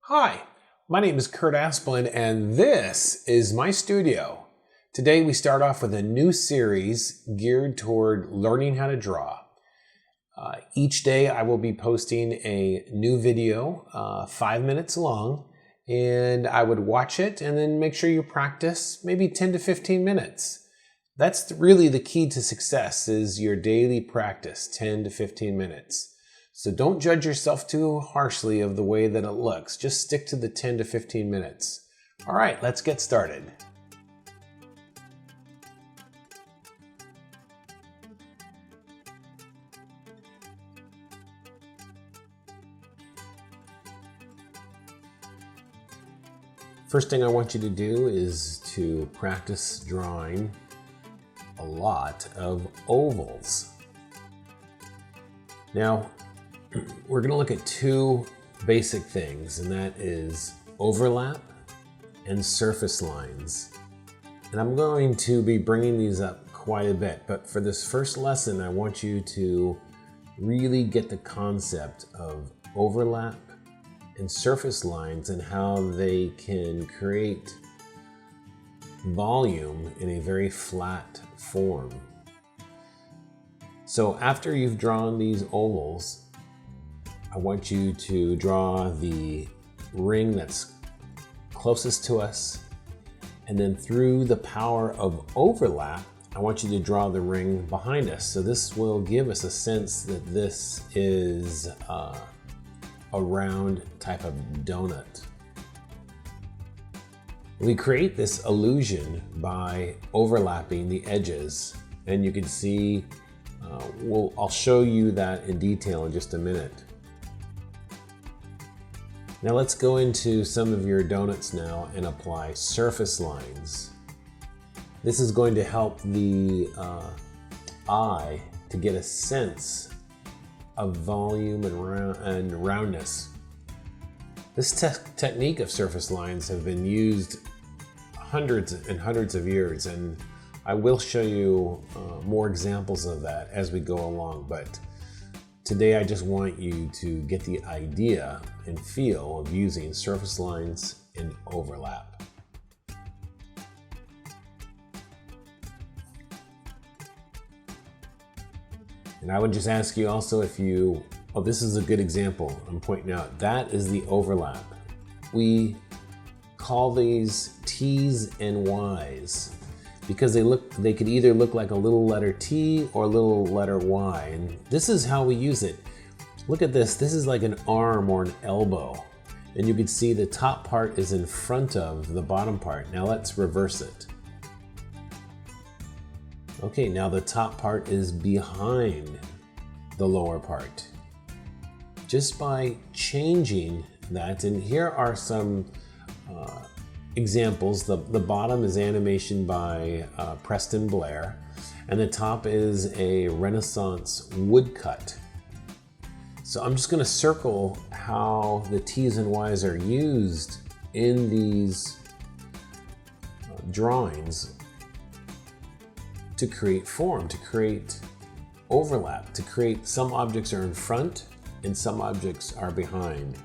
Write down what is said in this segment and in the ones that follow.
Hi, my name is Kurt Asplin and this is my studio. Today we start off with a new series geared toward learning how to draw. Each day I will be posting a new video, 5 minutes long, and I would watch it and then make sure you practice maybe 10 to 15 minutes. That's really the key to success, is your daily practice, 10 to 15 minutes. So don't judge yourself too harshly of the way that it looks. Just stick to the 10 to 15 minutes. All right, let's get started. First thing I want you to do is to practice drawing a lot of ovals. Now, we're going to look at two basic things, and that is overlap and surface lines. And I'm going to be bringing these up quite a bit, but for this first lesson, I want you to really get the concept of overlap and surface lines and how they can create volume in a very flat form. So after you've drawn these ovals, I want you to draw the ring that's closest to us, and then through the power of overlap, I want you to draw the ring behind us. So this will give us a sense that this is a round type of donut. We create this illusion by overlapping the edges, and you can see, I'll show you that in detail in just a minute. Now let's go into some of your donuts now and apply surface lines. This is going to help the eye to get a sense of volume and roundness. This technique of surface lines have been used hundreds and hundreds of years, and I will show you more examples of that as we go along, but today I just want you to get the idea and feel of using surface lines and overlap. And I would just ask you also if this is a good example I'm pointing out. That is the overlap. We call these T's and Y's because they could either look like a little letter T or a little letter Y. And this is how we use it. Look at this. This is like an arm or an elbow. And you can see the top part is in front of the bottom part. Now let's reverse it. Okay, now the top part is behind the lower part. Just by changing that, and here are some examples. The bottom is animation by Preston Blair, and the top is a Renaissance woodcut. So I'm just going to circle how the T's and Y's are used in these drawings to create form, to create overlap, to create some objects are in front and some objects are behind.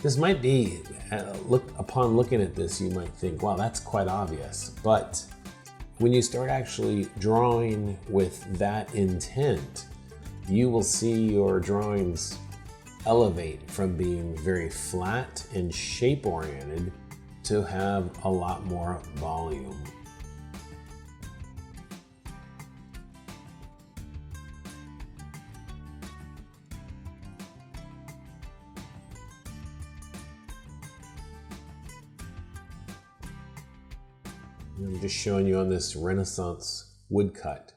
This might be, upon looking at this, you might think, wow, that's quite obvious. But when you start actually drawing with that intent, you will see your drawings elevate from being very flat and shape-oriented to have a lot more volume. I'm just showing you on this Renaissance woodcut.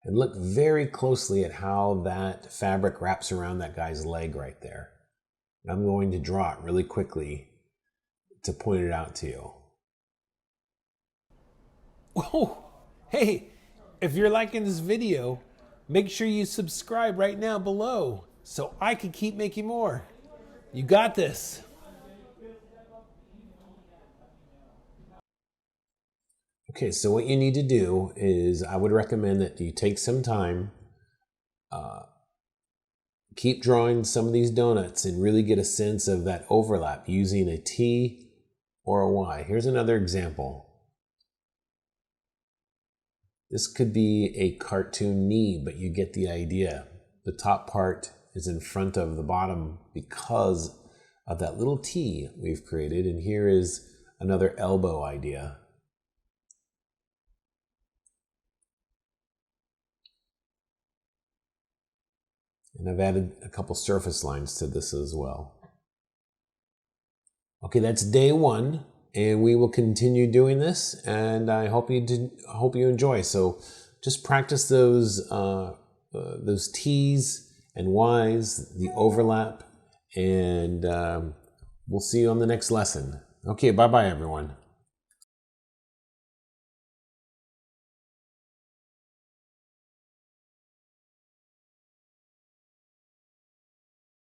And look very closely at how that fabric wraps around that guy's leg right there. I'm going to draw it really quickly to point it out to you. Whoa! Hey, if you're liking this video, make sure you subscribe right now below so I can keep making more. You got this. Okay, so what you need to do is, I would recommend that you take some time keep drawing some of these donuts and really get a sense of that overlap using a T or a Y. Here's another example. This could be a cartoon knee, but you get the idea. The top part is in front of the bottom because of that little T we've created. And here is another elbow idea. And I've added a couple surface lines to this as well. Okay, that's day one, and we will continue doing this, and I hope you enjoy. So just practice those T's and Y's, the overlap, and we'll see you on the next lesson. Okay, bye-bye, everyone.